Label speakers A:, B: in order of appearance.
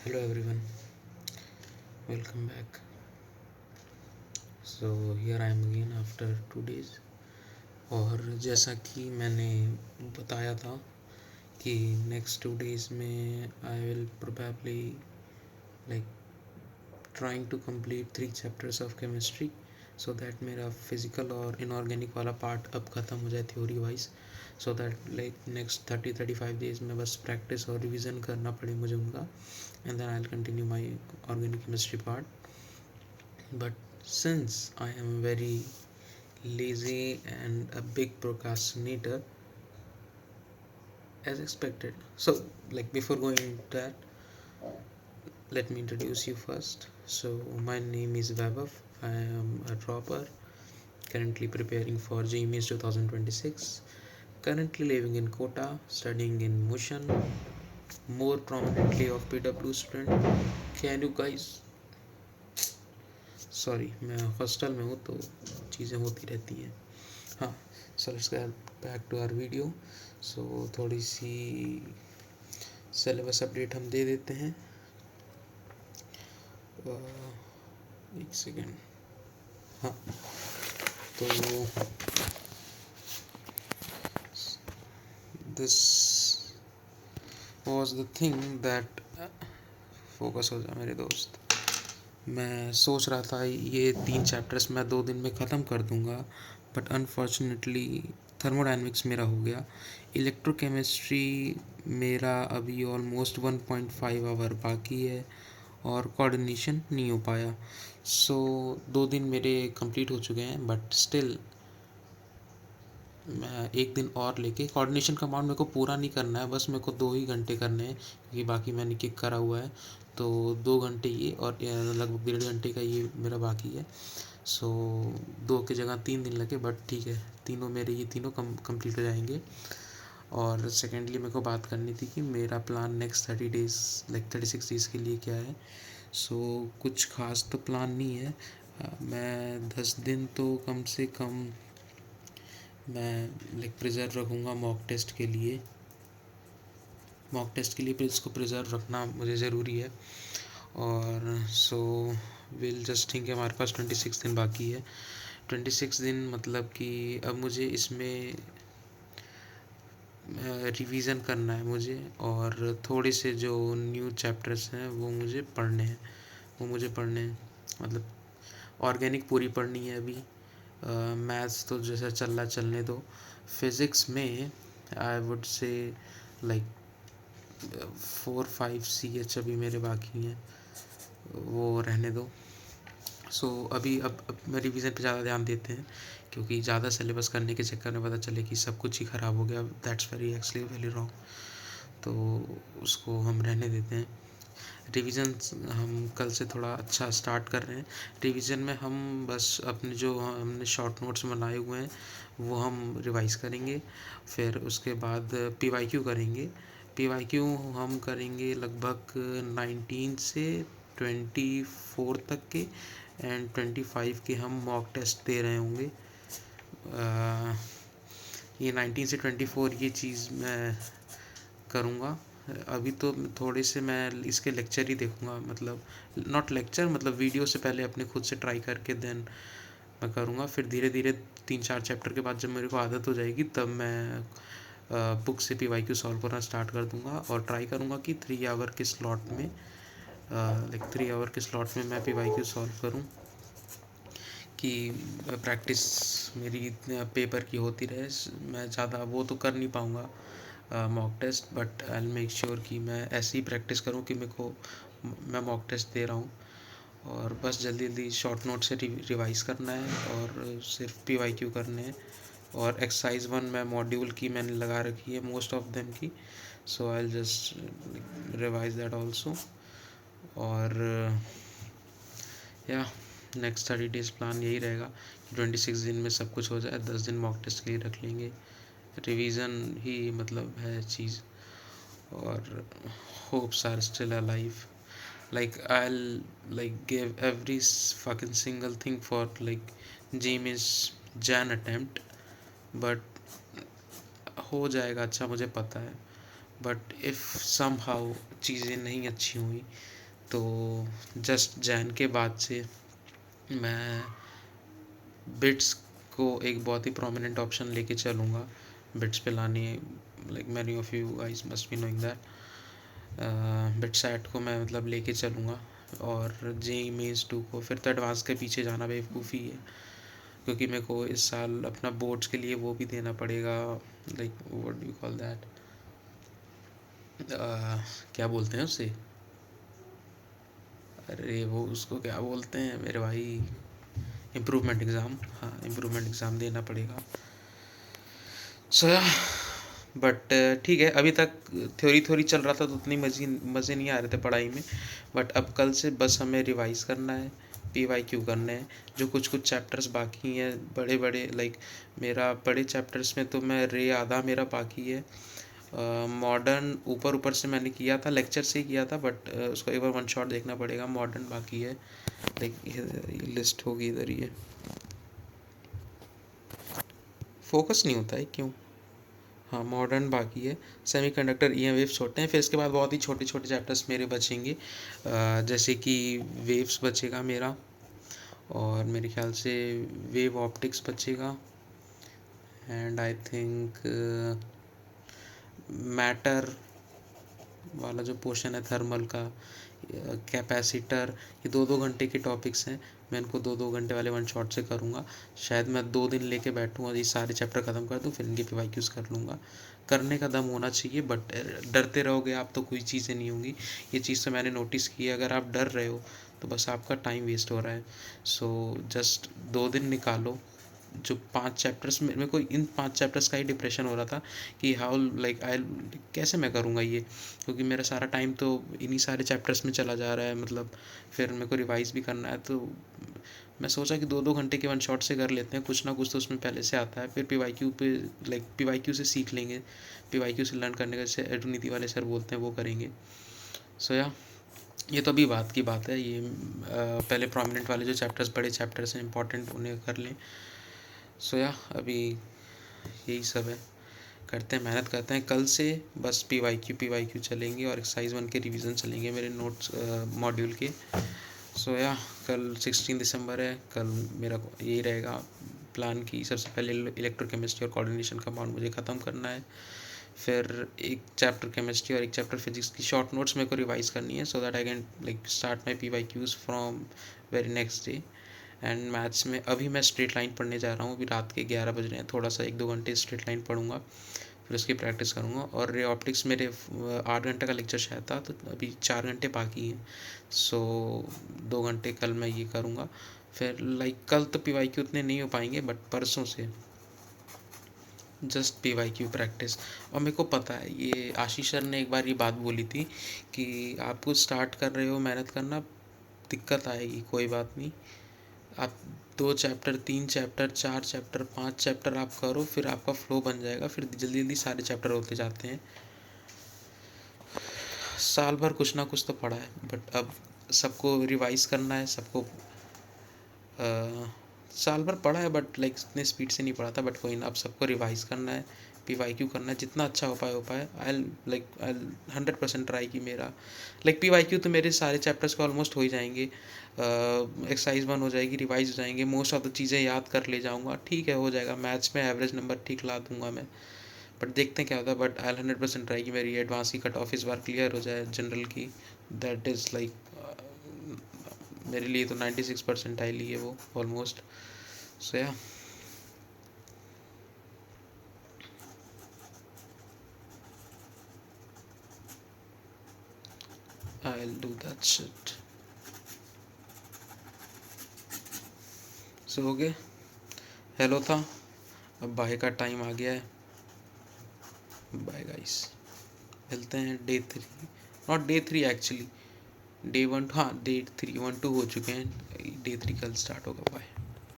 A: Hello everyone, welcome back. So here I am again after 2 days. और जैसा कि मैंने बताया था कि नेक्स्ट 2 days में I will probably like trying to complete 3 chapters of chemistry so that मेरा फिज़िकल और इनऑर्गेनिक वाला पार्ट अब ख़त्म हो जाए theory wise, so that like next 30-35 days में बस प्रैक्टिस और रिविज़न करना पड़े मुझे उनका, and then I will continue my organic chemistry part. But since I am very lazy and a big procrastinator, as expected. So, like before going into that, let me introduce you first. So, my name is Vaibhav. I am a dropper, currently preparing for GMAs 2026. Currently living in Kota, studying in Mushan, more prominently of PW student. Can you guys sorry मैं hostel में हूँ तो चीज़ें होती रहती हैं. हाँ, so let's get back to our video. So थोड़ी सी सिलेबस अपडेट हम दे देते हैं. एक सेकेंड. हाँ, तो this was the thing that focus हो जाए मेरे दोस्त. मैं सोच रहा था ये 3 chapters मैं 2 दिन में ख़त्म कर दूंगा, बट अनफॉर्चुनेटली थर्मोडाइनमिक्स मेरा हो गया. इलेक्ट्रोकेमिस्ट्री मेरा अभी ऑलमोस्ट 1.5 आवर बाकी है और कोऑर्डिनेशन नहीं हो पाया. सो 2 दिन मेरे कंप्लीट हो चुके हैं, बट स्टिल मैं एक दिन और लेके कोऑर्डिनेशन का अमाउंट मेरे को पूरा नहीं करना है, बस मेरे को 2 ही घंटे करने हैं क्योंकि बाकी मैंने किक करा हुआ है. तो 2 घंटे ये और लगभग 1.5 घंटे का ये मेरा बाकी है. सो 2 की जगह 3 दिन लगे, बट ठीक है, तीनों मेरे ये तीनों कंप्लीट हो जाएंगे. और सेकेंडली मेरे को बात करनी थी कि मेरा plan next 30 days like 36 days के लिए क्या है. सो कुछ खास तो प्लान नहीं है. मैं 10 दिन तो कम से कम मैं लाइक प्रिज़र्व रखूँगा मॉक टेस्ट के लिए. फिर इसको प्रिज़र्व रखना मुझे ज़रूरी है. और सो विल जस्ट थिंक हमारे पास 26 दिन बाकी है. 26 दिन मतलब कि अब मुझे इसमें रिवीज़न करना है मुझे, और थोड़े से जो न्यू चैप्टर्स हैं वो मुझे पढ़ने हैं. मतलब ऑर्गेनिक पूरी पढ़नी है अभी. मैथ्स तो जैसा चल रहा चलने दो. फिज़िक्स में I would say like 4-5 CH अभी मेरे बाकी हैं, वो रहने दो. सो अभी अब मैं रिवीजन पे ज़्यादा ध्यान देते हैं, क्योंकि ज़्यादा सिलेबस करने के चक्कर में पता चले कि सब कुछ ही ख़राब हो गया. That's very wrong. तो उसको हम रहने देते हैं. रिवीजन हम कल से थोड़ा अच्छा स्टार्ट कर रहे हैं. रिवीजन में हम बस अपने जो हमने शॉर्ट नोट्स बनाए हुए हैं वो हम रिवाइज़ करेंगे. फिर उसके बाद PYQ करेंगे. PYQ हम करेंगे लगभग 19 से 24 तक के, एंड 25 के हम मॉक टेस्ट दे रहे होंगे. ये 19 से 24 ये चीज़ मैं करूँगा. अभी तो थोड़े से मैं इसके लेक्चर ही देखूँगा, मतलब नॉट लेक्चर, मतलब वीडियो से पहले अपने खुद से ट्राई करके देन मैं करूँगा. फिर धीरे धीरे 3-4 चैप्टर के बाद जब मेरे को आदत हो जाएगी तब मैं बुक से PYQ सॉल्व करना स्टार्ट कर दूँगा, और ट्राई करूँगा कि 3 आवर के स्लॉट में मैं PYQ सॉल्व करूँ, कि प्रैक्टिस मेरी पेपर की होती रहे. मैं ज़्यादा वो तो कर नहीं पाऊँगा mock test, but I will make sure कि मैं ऐसी प्रैक्टिस करूँ कि मैं मॉक टेस्ट दे रहा हूँ. और बस जल्दी जल्दी शॉर्ट नोट से रिवाइज़ करना है और सिर्फ PYQ करने हैं. और एक्सरसाइज 1 मैं मॉड्यूल की मैंने लगा रखी है मोस्ट ऑफ देम की. So I will just revise that also. और या नेक्स्ट 30 days प्लान यही रहेगा कि 26 दिन में सब कुछ हो जाए. 10 दिन मॉक टेस्ट के लिए रख लेंगे. रिवीजन ही मतलब है चीज़. और hopes are still alive. Like I'll like give every fucking single thing for like Jamie's Jan attempt, but हो जाएगा अच्छा मुझे पता है. बट इफ़ somehow चीज़ें नहीं अच्छी हुई तो जस्ट जैन के बाद से मैं बिट्स को एक बहुत ही प्रोमिनेंट ऑप्शन लेके चलूँगा बिट्स पे लाने। Like many of you guys must be knowing that BITSAT को मैं मतलब लेके चलूँगा। और जेईई मेंस 2 को फिर तो एडवांस के पीछे जाना बेवकूफ़ी है, क्योंकि मेरे को इस साल अपना बोर्ड्स के लिए वो भी देना पड़ेगा। Like what do you call that, क्या बोलते हैं उसे, अरे वो उसको क्या बोलते हैं मेरे भाई, इम्प्रूवमेंट एग्ज़ाम। हाँ, इम्प्रूवमेंट एग्ज़ाम देना पड़ेगा। सो या बट ठीक है, अभी तक थ्योरी चल रहा था तो उतनी मज़े नहीं आ रहे थे पढ़ाई में। बट अब कल से बस हमें रिवाइज़ करना है, PYQ करने हैं। जो कुछ चैप्टर्स बाकी हैं बड़े बड़े, लाइक मेरा बड़े चैप्टर्स में तो मैं आधा मेरा बाकी है। मॉडर्न ऊपर से मैंने किया था, लेक्चर से ही किया था, बट उसको एक बार वन शॉट देखना पड़ेगा। मॉडर्न बाकी है, लाइक ये लिस्ट होगी इधर ही है। फोकस नहीं होता है क्यों? हाँ, मॉडर्न बाकी है। सेमीकंडक्टर EM वेव्स होते हैं, फिर इसके बाद बहुत ही छोटे छोटे चैप्टर्स मेरे बचेंगे, जैसे कि वेव्स बचेगा मेरा, और मेरे ख्याल से वेव ऑप्टिक्स बचेगा, एंड आई थिंक मैटर वाला जो पोर्शन है थर्मल का, कैपेसिटर, ये 2-2 घंटे के टॉपिक्स हैं। मैं इनको 2-2 घंटे वाले वन शॉट से करूँगा। शायद मैं 2 दिन लेके बैठूँ और ये सारे चैप्टर ख़त्म कर दूँ, फिर इनके PYQs कर लूँगा। करने का दम होना चाहिए, बट डरते रहोगे आप तो कोई चीज़ें नहीं होंगी। ये चीज़ तो मैंने नोटिस की है, अगर आप डर रहे हो तो बस आपका टाइम वेस्ट हो रहा है। सो जस्ट 2 दिन निकालो। जो 5 चैप्टर्स, मेरे को इन 5 चैप्टर्स का ही डिप्रेशन हो रहा था कि हाउ लाइक आई कैसे मैं करूँगा ये, क्योंकि मेरा सारा टाइम तो इन्हीं सारे चैप्टर्स में चला जा रहा है। मतलब फिर मेरे को रिवाइज़ भी करना है, तो मैं सोचा कि 2-2 घंटे के वन शॉट से कर लेते हैं, कुछ ना कुछ तो उसमें पहले से आता है। फिर PYQ पे लाइक PYQ से सीख लेंगे, PYQ से लर्न करने का, जैसे एडुनीति वाले सर बोलते हैं वो करेंगे। सो या ये तो अभी बात की बात है। ये पहले प्रोमिनेंट वाले जो चैप्टर्स, बड़े चैप्टर्स हैं इंपॉर्टेंट, उन्हें कर लें। सो या अभी यही सब है, करते हैं, मेहनत करते हैं। कल से बस PYQ चलेंगे और एक्सरसाइज 1 के रिवीजन चलेंगे मेरे नोट्स मॉड्यूल के। सो या कल 16 दिसंबर है, कल मेरा यही रहेगा प्लान कि सबसे पहले इलेक्ट्रोकेमिस्ट्री और कोऑर्डिनेशन कंपाउंड मुझे ख़त्म करना है। फिर एक चैप्टर केमिस्ट्री और एक चैप्टर फिजिक्स की शॉर्ट नोट्स मेरे को रिवाइज़ करनी है, so that I can like start my PYQs from very next day. And maths में अभी मैं स्ट्रेट लाइन पढ़ने जा रहा हूँ, अभी रात के 11 बज रहे हैं, थोड़ा सा 1-2 घंटे स्ट्रेट लाइन पढ़ूंगा, फिर उसकी प्रैक्टिस करूँगा। और रे ऑप्टिक्स मेरे 8 घंटे का लेक्चर शायद था, तो अभी 4 घंटे बाकी हैं। सो 2 घंटे कल मैं ये करूँगा। फिर लाइक कल तो PYQ उतने नहीं हो पाएंगे, बट परसों से जस्ट PYQ प्रैक्टिस। और मेरे को पता है, ये आशीष सर ने एक बार ये बात बोली थी कि आपको स्टार्ट कर रहे हो मेहनत करना, दिक्कत आएगी, कोई बात नहीं, आप 2 चैप्टर, 3 चैप्टर, 4 चैप्टर, 5 चैप्टर आप करो, फिर आपका फ्लो बन जाएगा, फिर जल्दी जल्दी सारे चैप्टर होते जाते हैं। साल भर कुछ ना कुछ तो पढ़ा है, बट अब सबको रिवाइज करना है, सबको साल भर पढ़ा है, बट लाइक इतने स्पीड से नहीं पढ़ा था, बट कोई ना, अब सबको रिवाइज करना है, PYQ करना है, जितना अच्छा हो पाए। आई 100% ट्राई की मेरा लाइक PYQ तो मेरे सारे चैप्टर्स को ऑलमोस्ट हो ही जाएंगे। एक्सरसाइज 1 हो जाएगी, रिवाइज हो जाएंगे, मोस्ट ऑफ द चीज़ें याद कर ले जाऊँगा, ठीक है, हो जाएगा। मैथ्स में एवरेज नंबर ठीक ला दूंगा मैं, बट देखते हैं क्या होता है। बट आई 100% ट्राई की मेरी एडवांस की कट ऑफ इस बार क्लियर हो जाए, जनरल की। दैट इज़ लाइक मेरे लिए तो 96% आई ली है वो ऑलमोस्ट। सो या I'll do that shit. सो हो गए, हेलो था, अब बाय का टाइम आ गया है। बाय गाइस, मिलते हैं day 3, not day 3 actually, day 1, हाँ डे 3, 1-2 हो चुके हैं, डे 3 कल स्टार्ट होगा। बाय।